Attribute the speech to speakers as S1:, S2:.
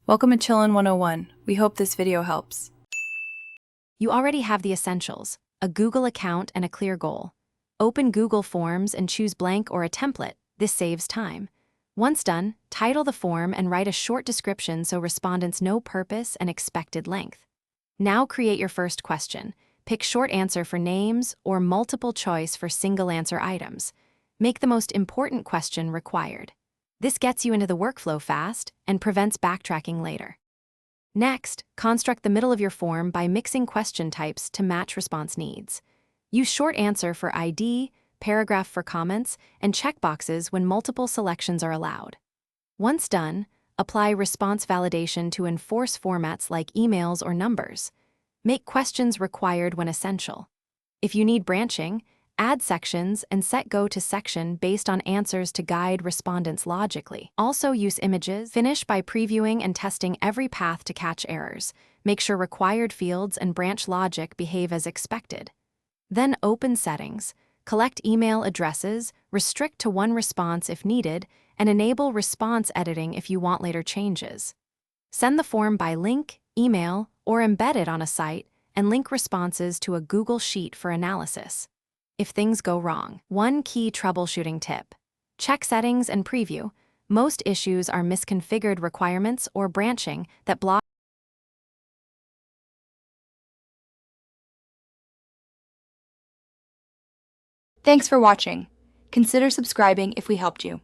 S1: Welcome to Chillin' 101. We hope this video helps.
S2: You already have the essentials: a Google account and a clear goal. Open Google Forms and choose blank or a template. This saves time. Once done, title the form and write a short description so respondents know purpose and expected length. Now create your first question. Pick short answer for names or multiple choice for single answer items. Make the most important question required. This gets you into the workflow fast and prevents backtracking later. Next, construct the middle of your form by mixing question types to match response needs. Use short answer for ID, paragraph for comments, and checkboxes when multiple selections are allowed. Once done, apply response validation to enforce formats like emails or numbers. Make questions required when essential. If you need branching, add sections and set go to section based on answers to guide respondents logically. Also use images. Finish by previewing and testing every path to catch errors. Make sure required fields and branch logic behave as expected. Then open settings, collect email addresses, restrict to one response if needed, and enable response editing if you want later changes. Send the form by link, email, or embed it on a site, and link responses to a Google Sheet for analysis. If things go wrong, one key troubleshooting tip: check settings and preview. Most issues are misconfigured requirements or branching that block.
S3: Thanks for watching. Consider subscribing if we helped you.